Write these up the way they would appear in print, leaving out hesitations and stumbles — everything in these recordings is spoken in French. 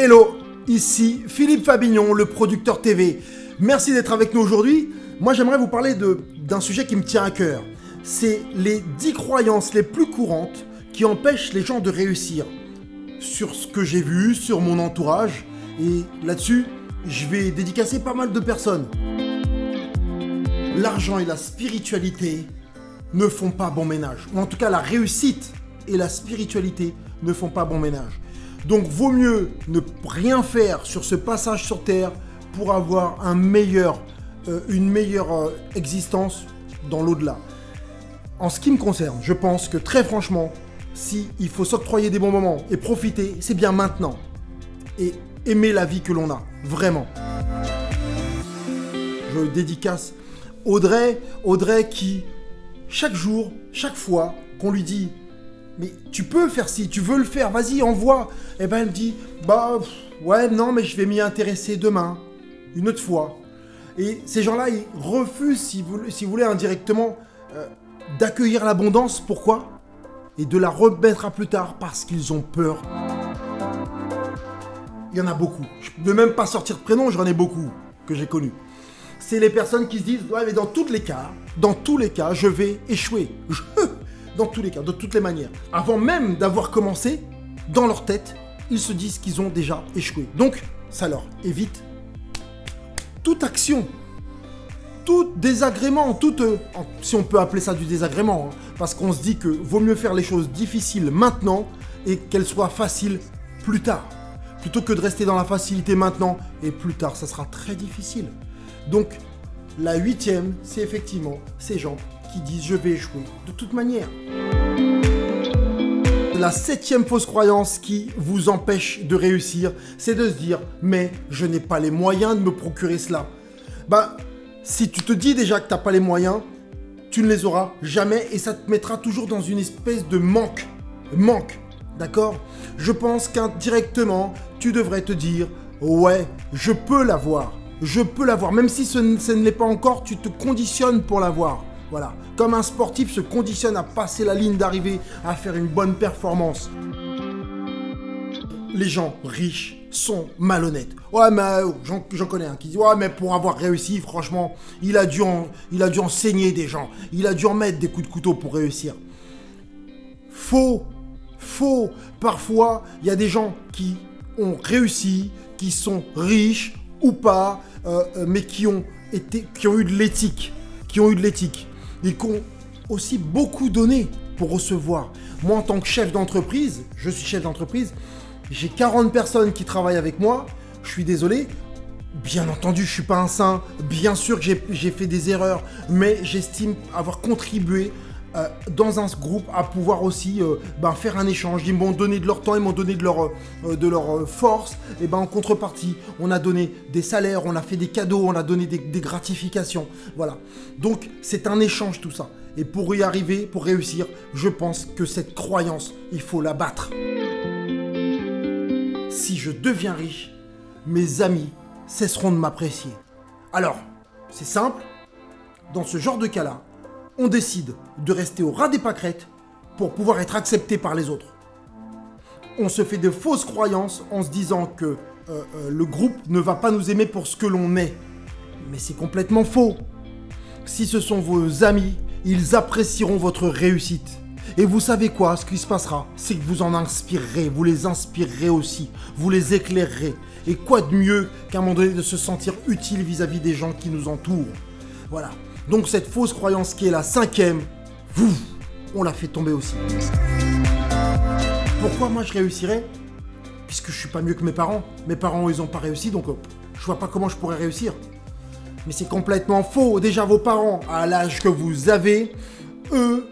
Hello, ici Philippe Fabignon, le producteur TV. Merci d'être avec nous aujourd'hui. Moi, j'aimerais vous parler d'un sujet qui me tient à cœur. C'est les 10 croyances les plus courantes qui empêchent les gens de réussir. Sur ce que j'ai vu, sur mon entourage. Et là-dessus, je vais dédicacer pas mal de personnes. L'argent et la spiritualité ne font pas bon ménage. Ou en tout cas, la réussite et la spiritualité ne font pas bon ménage. Donc, vaut mieux ne rien faire sur ce passage sur Terre pour avoir une meilleure existence dans l'au-delà. En ce qui me concerne, je pense que très franchement, si il faut s'octroyer des bons moments et profiter, c'est bien maintenant. Et aimer la vie que l'on a, vraiment. Je dédicace Audrey qui, chaque jour, chaque fois qu'on lui dit « Mais tu peux faire ci, tu veux le faire, vas-y, envoie !» Et ben elle dit « Bah, ouais, non, mais je vais m'y intéresser demain, une autre fois. » Et ces gens-là, ils refusent, si vous voulez, indirectement, d'accueillir l'abondance. Pourquoi ? Et de la remettre à plus tard parce qu'ils ont peur. Il y en a beaucoup. Je ne peux même pas sortir de prénom, j'en ai beaucoup que j'ai connus. C'est les personnes qui se disent « Ouais, mais dans tous les cas, je vais échouer. » Dans tous les cas, de toutes les manières. Avant même d'avoir commencé, dans leur tête, ils se disent qu'ils ont déjà échoué. Donc, ça leur évite toute action, tout désagrément, si on peut appeler ça du désagrément, hein, parce qu'on se dit que vaut mieux faire les choses difficiles maintenant et qu'elles soient faciles plus tard. Plutôt que de rester dans la facilité maintenant et plus tard, ça sera très difficile. Donc, la 8e, c'est effectivement ces gens qui disent « je vais échouer de toute manière ». La 7e fausse croyance qui vous empêche de réussir, c'est de se dire « mais je n'ai pas les moyens de me procurer cela ». Bah, si tu te dis déjà que tu n'as pas les moyens, tu ne les auras jamais et ça te mettra toujours dans une espèce de manque. D'accord ? Je pense qu'indirectement, tu devrais te dire « ouais, je peux l'avoir. Je peux l'avoir. » Même si ce ne l'est pas encore, tu te conditionnes pour l'avoir. Voilà. Comme un sportif se conditionne à passer la ligne d'arrivée, à faire une bonne performance. Les gens riches sont malhonnêtes. Ouais, mais j'en connais un qui dit « ouais, mais pour avoir réussi, franchement, il a dû enseigner des gens. Il a dû en mettre des coups de couteau pour réussir. » Faux. Parfois, il y a des gens qui ont réussi, qui sont riches ou pas, mais qui ont eu de l'éthique. Et qui ont aussi beaucoup donné pour recevoir. Moi, en tant que chef d'entreprise, je suis chef d'entreprise, j'ai 40 personnes qui travaillent avec moi. Je suis désolé. Bien entendu, je ne suis pas un saint. Bien sûr que j'ai fait des erreurs, mais j'estime avoir contribué dans un groupe à pouvoir aussi faire un échange. Ils m'ont donné de leur temps, ils m'ont donné de leur force. Et en contrepartie, on a donné des salaires, on a fait des cadeaux, on a donné des gratifications. Voilà. Donc, c'est un échange tout ça. Et pour y arriver, pour réussir, je pense que cette croyance, il faut la battre. Si je deviens riche, mes amis cesseront de m'apprécier. Alors, c'est simple. Dans ce genre de cas-là, on décide de rester au ras des pâquerettes pour pouvoir être accepté par les autres. On se fait de fausses croyances en se disant que le groupe ne va pas nous aimer pour ce que l'on est. Mais c'est complètement faux. Si ce sont vos amis, ils apprécieront votre réussite. Et vous savez quoi, ce qui se passera, c'est que vous en inspirerez, vous les inspirerez aussi, vous les éclairerez. Et quoi de mieux qu'à un moment donné de se sentir utile vis-à-vis des gens qui nous entourent. Voilà. Donc cette fausse croyance qui est la 5e, on l'a fait tomber aussi. Pourquoi moi je réussirais ? Puisque je suis pas mieux que mes parents. Mes parents, ils n'ont pas réussi, donc je vois pas comment je pourrais réussir. Mais c'est complètement faux. Déjà, vos parents, à l'âge que vous avez, eux,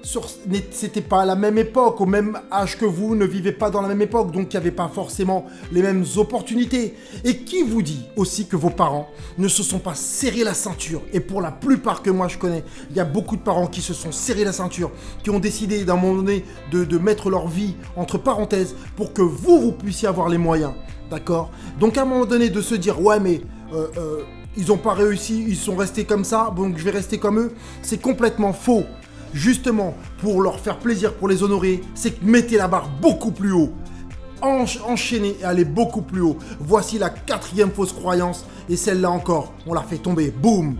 c'était pas à la même époque, au même âge que vous, ne vivaient pas dans la même époque, donc il n'y avait pas forcément les mêmes opportunités. Et qui vous dit aussi que vos parents ne se sont pas serrés la ceinture ? Et pour la plupart que moi je connais, il y a beaucoup de parents qui se sont serrés la ceinture, qui ont décidé d'un moment donné de mettre leur vie entre parenthèses pour que vous puissiez avoir les moyens. D'accord ? Donc à un moment donné de se dire « ouais mais ils n'ont pas réussi, ils sont restés comme ça, donc je vais rester comme eux », c'est complètement faux. Justement, pour leur faire plaisir, pour les honorer, c'est que mettez la barre beaucoup plus haut. enchaîner et aller beaucoup plus haut. Voici la 4e fausse croyance et celle-là encore, on la fait tomber. Boum!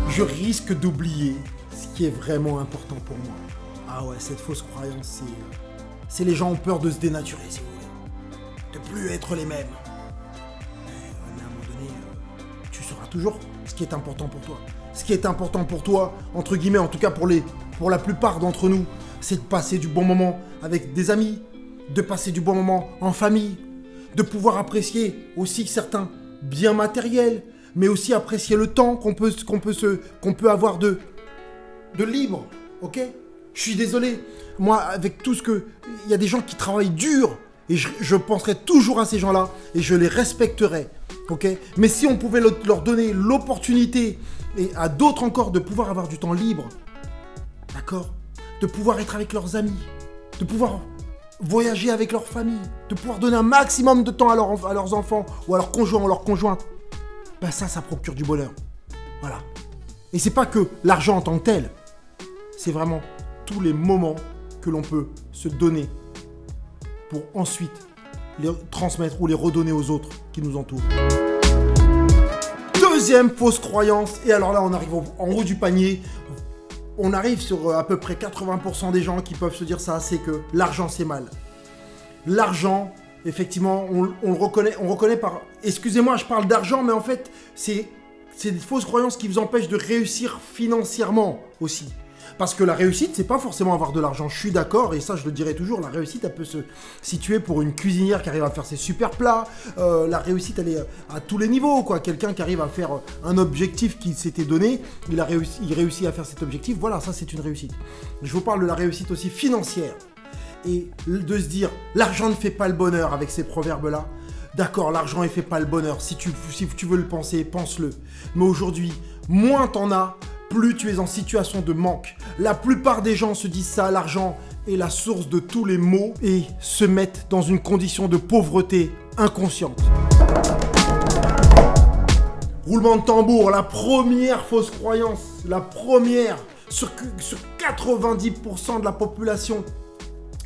Je risque d'oublier ce qui est vraiment important pour moi. Ah ouais, cette fausse croyance, c'est les gens ont peur de se dénaturer, si vous voulez. De plus être les mêmes. Mais à un moment donné, tu sauras toujours ce qui est important pour toi. Ce qui est important pour toi, entre guillemets, en tout cas pour la plupart d'entre nous, c'est de passer du bon moment avec des amis, de passer du bon moment en famille, de pouvoir apprécier aussi certains biens matériels, mais aussi apprécier le temps qu'on peut avoir de libre, ok? Je suis désolé, moi, avec tout ce que... Il y a des gens qui travaillent dur, et je penserai toujours à ces gens-là, et je les respecterai, ok? Mais si on pouvait leur donner l'opportunité, et à d'autres encore, de pouvoir avoir du temps libre, d'accord? De pouvoir être avec leurs amis, de pouvoir voyager avec leur famille, de pouvoir donner un maximum de temps à leurs enfants, ou à leurs conjoints ou leurs conjointes, ben ça procure du bonheur. Voilà. Et c'est pas que l'argent en tant que tel, c'est vraiment tous les moments que l'on peut se donner pour ensuite les transmettre ou les redonner aux autres qui nous entourent. Deuxième fausse croyance, et alors là on arrive en haut du panier, on arrive sur à peu près 80% des gens qui peuvent se dire ça, c'est que l'argent c'est mal. L'argent, effectivement, on le reconnaît par... Excusez-moi, je parle d'argent, mais en fait, c'est des fausses croyances qui vous empêchent de réussir financièrement aussi. Parce que la réussite, c'est pas forcément avoir de l'argent. Je suis d'accord, et ça, je le dirai toujours, la réussite, elle peut se situer pour une cuisinière qui arrive à faire ses super plats. La réussite, elle est à tous les niveaux, quoi. Quelqu'un qui arrive à faire un objectif qu'il s'était donné, il réussit à faire cet objectif. Voilà, ça, c'est une réussite. Je vous parle de la réussite aussi financière. Et de se dire, l'argent ne fait pas le bonheur avec ces proverbes-là. D'accord, l'argent ne fait pas le bonheur. Si tu veux le penser, pense-le. Mais aujourd'hui, moins t'en as, plus tu es en situation de manque. La plupart des gens se disent ça, l'argent est la source de tous les maux et se mettent dans une condition de pauvreté inconsciente. Roulement de tambour, la première fausse croyance, la première sur 90% de la population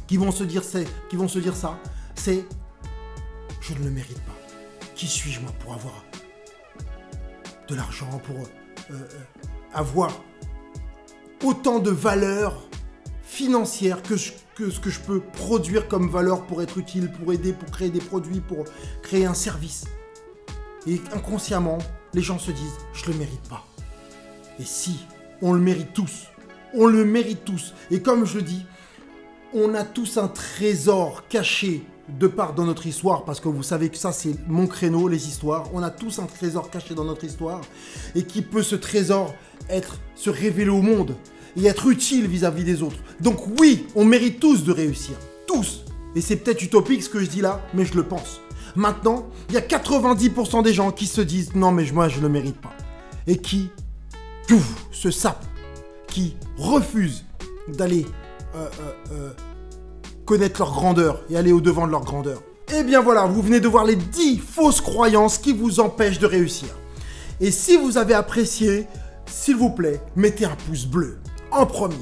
qui vont se dire ça, c'est « je ne le mérite pas ». Qui suis-je moi pour avoir de l'argent, pour avoir autant de valeur financière que ce que je peux produire comme valeur pour être utile, pour aider, pour créer des produits, pour créer un service. Et inconsciemment, les gens se disent « je ne le mérite pas ». Et si, on le mérite tous. On le mérite tous. Et comme je le dis, on a tous un trésor caché de part dans notre histoire, parce que vous savez que ça c'est mon créneau, les histoires. On a tous un trésor caché dans notre histoire, et qui peut ce trésor se révéler au monde, et être utile vis-à-vis des autres. Donc oui, on mérite tous de réussir. Tous. Et c'est peut-être utopique ce que je dis là, mais je le pense. Maintenant, il y a 90% des gens qui se disent « non mais moi je ne le mérite pas ». Et qui se sapent, qui refusent d'aller connaître leur grandeur et aller au-devant de leur grandeur. Et bien voilà, vous venez de voir les 10 fausses croyances qui vous empêchent de réussir. Et si vous avez apprécié, s'il vous plaît, mettez un pouce bleu en premier.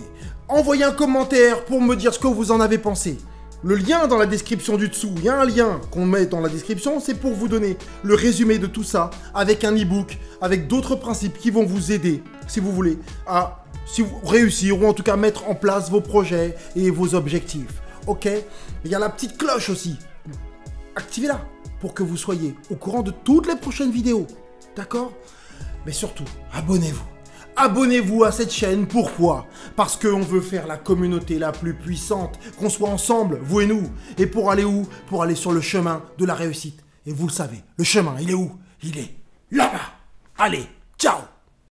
Envoyez un commentaire pour me dire ce que vous en avez pensé. Le lien dans la description du dessous, il y a un lien qu'on met dans la description, c'est pour vous donner le résumé de tout ça avec un e-book, avec d'autres principes qui vont vous aider, si vous voulez, à réussir ou en tout cas mettre en place vos projets et vos objectifs. Ok? Il y a la petite cloche aussi. Activez-la pour que vous soyez au courant de toutes les prochaines vidéos. D'accord? Mais surtout, abonnez-vous. Abonnez-vous à cette chaîne. Pourquoi? Parce qu'on veut faire la communauté la plus puissante, qu'on soit ensemble, vous et nous. Et pour aller où? Pour aller sur le chemin de la réussite. Et vous le savez, le chemin, il est où? Il est là-bas. Allez, ciao!